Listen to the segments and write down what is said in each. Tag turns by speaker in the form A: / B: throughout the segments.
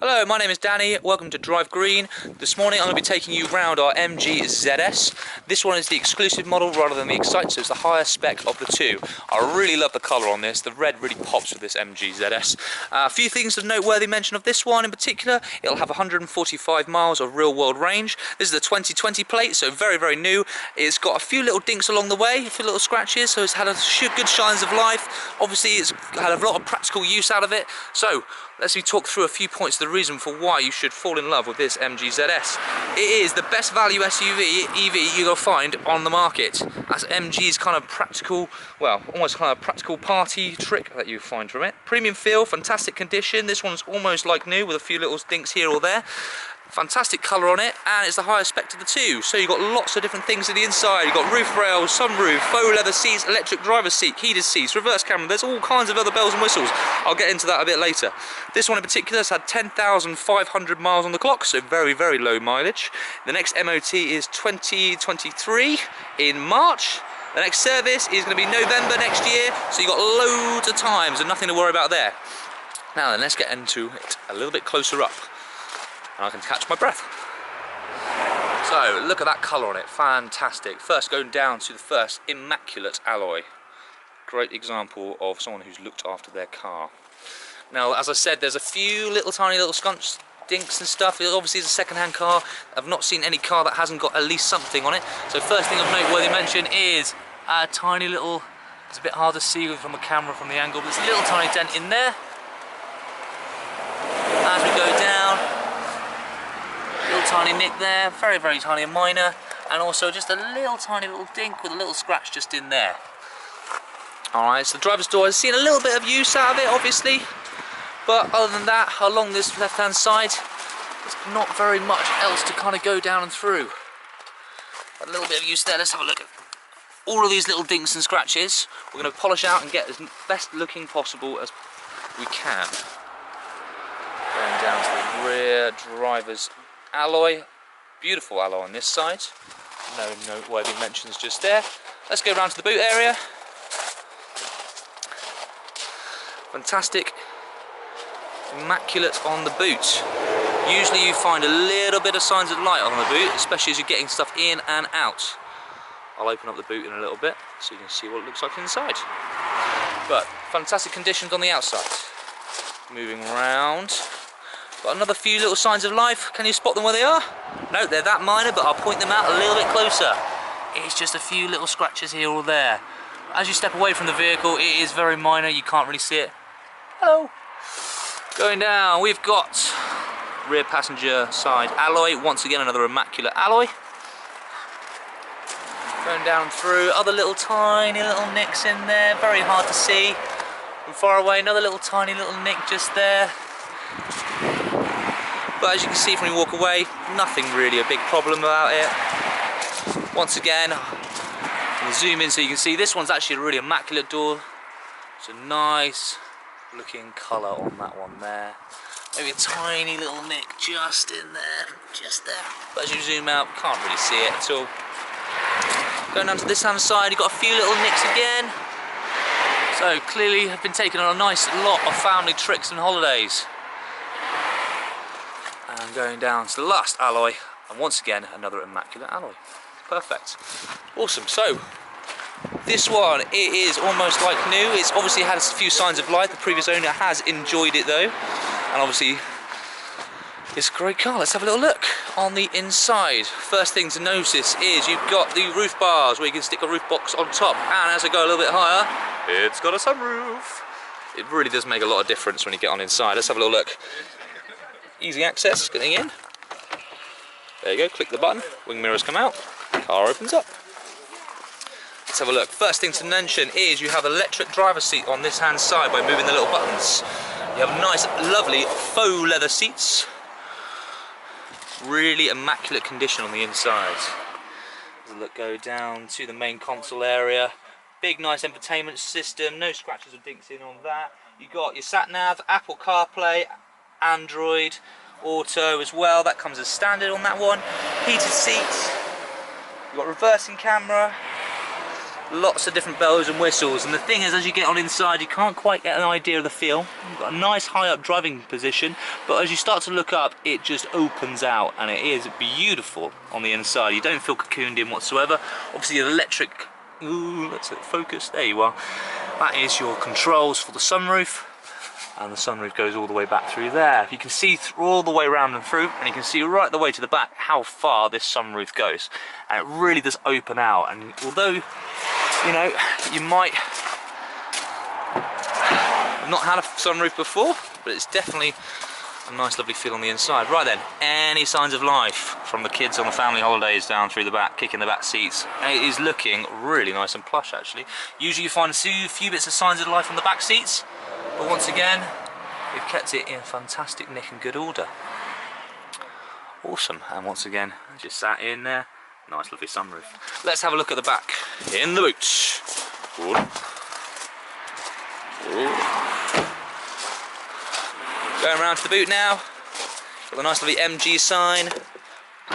A: Hello, my name is Danny. Welcome to Drive Green. This morning I'm going to be taking you round our MG ZS. This one is the exclusive model rather than the Excite, so it's the higher spec of the two. I really love the colour on this. The red really pops with this MG ZS. A few things of noteworthy mention of this one in particular. It'll have 145 miles of real world range. This is the 2020 plate, so very, very new. It's got a few little dinks along the way, a few little scratches, so it's had a good shines of life. Obviously it's had a lot of practical use out of it. So let's talk through a few points, the reason for why you should fall in love with this MG ZS. It is the best value SUV EV you're going to find on the market. That's MG's kind of practical, well, almost kind of practical party trick that you find from it. Premium feel, fantastic condition. This one's almost like new with a few little dinks here or there. Fantastic colour on it, and it's the highest spec of the two. So you've got lots of different things in the inside. You've got roof rails, sunroof, faux leather seats, electric driver's seat, heated seats, reverse camera. There's all kinds of other bells and whistles. I'll get into that a bit later. This one in particular has had 10,500 miles on the clock, so very, very low mileage. The next MOT is 2023 in March. The next service is going to be November next year, so you've got loads of times and nothing to worry about there. Now then, let's get into it a little bit closer up, and I can catch my breath. So look at that colour on it, fantastic. First, going down to the first immaculate alloy. Great example of someone who's looked after their car. Now, as I said, there's a few tiny little skunks, dinks and stuff. It obviously is a second-hand car. I've not seen any car that hasn't got at least something on it. So first thing of noteworthy mention is a tiny little, it's a bit hard to see from the camera from the angle, but there's a little tiny dent in there. As we go down, little tiny nick there, very, very tiny and minor, and also just a little tiny little dink with a little scratch just in there. Alright, so the driver's door has seen a little bit of use out of it, obviously, but other than that, along this left hand side, there's not very much else to kind of go down and through. A little bit of use there. Let's have a look at all of these little dinks and scratches. We're going to polish out and get as best looking possible as we can. Going down to the rear driver's alloy, beautiful alloy on this side, no noteworthy mentions just there. Let's go around to the boot area. Fantastic, immaculate on the boot. Usually you find a little bit of signs of light on the boot, especially as you're getting stuff in and out. I'll open up the boot in a little bit so you can see what it looks like inside. But fantastic conditions on the outside. Moving around. Got another few little signs of life. Can you spot them where they are? No, they're that minor, but I'll point them out a little bit closer. It's just a few little scratches here or there. As you step away from the vehicle, it is very minor. You can't really see it. Hello. Going down, we've got rear passenger side alloy. Once again, another immaculate alloy. Going down through, other little tiny little nicks in there. Very hard to see. From far away, another little tiny little nick just there. But as you can see from when you walk away, nothing really a big problem about it. Once again, I'll zoom in so you can see this one's actually a really immaculate door. It's a nice looking colour on that one there. Maybe a tiny little nick just in there, just there. But as you zoom out, can't really see it at all. Going down to this hand side, you've got a few little nicks again. So clearly have been taken on a nice lot of family trips and holidays. And going down to the last alloy, and once again another immaculate alloy. Perfect. Awesome. So this one, it is almost like new. It's obviously had a few signs of life. The previous owner has enjoyed it though, and obviously it's a great car. Let's have a little look on the inside. First thing to notice is you've got the roof bars where you can stick a roof box on top, and as I go a little bit higher, it's got a sunroof. It really does make a lot of difference when you get on inside. Let's have a little look. Easy access, getting in. There you go, click the button, wing mirrors come out, car opens up. Let's have a look. First thing to mention is you have electric driver's seat on this hand side by moving the little buttons. You have nice, lovely faux leather seats. Really immaculate condition on the inside. Let's look, go down to the main console area. Big, nice entertainment system, no scratches or dinks in on that. You've got your sat nav, Apple CarPlay, Android Auto as well, that comes as standard on that one. Heated seats, you've got reversing camera, Lots of different bells and whistles, and the thing is, as you get on inside, you can't quite get an idea of the feel. You've got a nice high up driving position, but as you start to look up, it just opens out, and it is beautiful on the inside. You don't feel cocooned in whatsoever. Obviously the electric, ooh, let's focus, there you are. That is your controls for the sunroof, and the sunroof goes all the way back through there. You can see all the way around and through, and you can see right the way to the back how far this sunroof goes, and it really does open out. And although, you know, you might have not had a sunroof before, but it's definitely a nice lovely feel on the inside. Right then, any signs of life from the kids on the family holidays down through the back, kicking the back seats? And it is looking really nice and plush actually. Usually you find a few bits of signs of life on the back seats, but once again, we've kept it in fantastic nick and good order. Awesome, and once again, just sat in there, nice lovely sunroof. Let's have a look at the back in the boot. Ooh. Ooh. Going around to the boot now, got the nice lovely MG sign.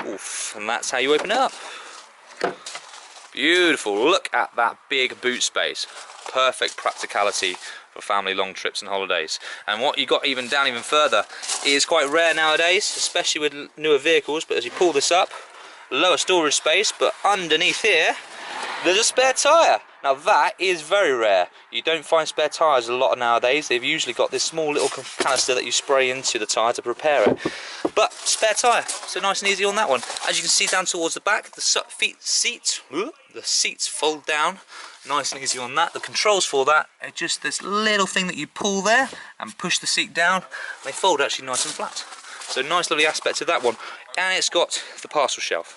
A: Oof, and that's how you open it up. Beautiful, look at that big boot space. Perfect practicality for family long trips and holidays. And what you got even down even further is quite rare nowadays, especially with newer vehicles, but as you pull this up, lower storage space, but underneath here there's a spare tyre. Now that is very rare. You don't find spare tyres a lot nowadays. They've usually got this small little canister that you spray into the tyre to prepare it. But spare tyre, so nice and easy on that one. As you can see down towards the back, the seats fold down, nice and easy on that. The controls for that are just this little thing that you pull there and push the seat down. They fold actually nice and flat. So nice lovely aspect of that one. And it's got the parcel shelf.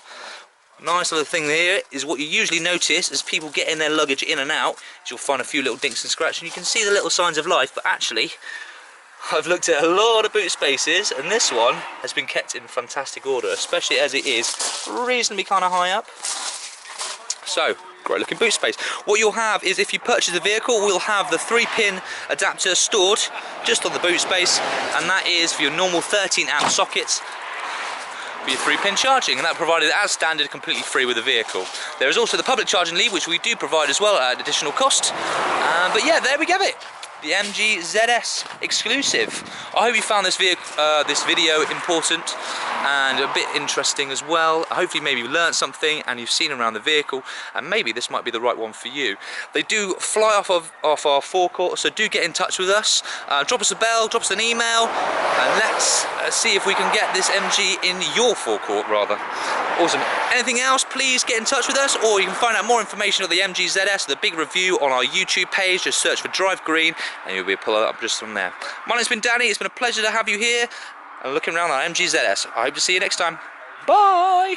A: Nice little thing here is what you usually notice as people getting their luggage in and out, is you'll find a few little dinks and scratches, and you can see the little signs of life, but actually I've looked at a lot of boot spaces and this one has been kept in fantastic order, especially as it is reasonably kind of high up. So, great looking boot space. What you'll have is, if you purchase a vehicle, we'll have the 3-pin adapter stored just on the boot space, and that is for your normal 13 amp sockets for your 3-pin charging, and that provided as standard, completely free with the vehicle. There is also the public charging lead, which we do provide as well at additional cost. But yeah, there we go it. The MG ZS exclusive. I hope you found this video important and a bit interesting as well. Hopefully maybe you learned something and you've seen around the vehicle, and maybe this might be the right one for you. They do fly off our forecourt, so do get in touch with us. Drop us a bell, drop us an email, and let's see if we can get this MG in your forecourt rather. Awesome. Anything else, please get in touch with us, or you can find out more information on the MG ZS, the big review, on our YouTube page. Just search for Drive Green and you'll be able to pull it up just from there. My name's been Danny, it's been a pleasure to have you here and looking around on MG ZS. I hope to see you next time. Bye!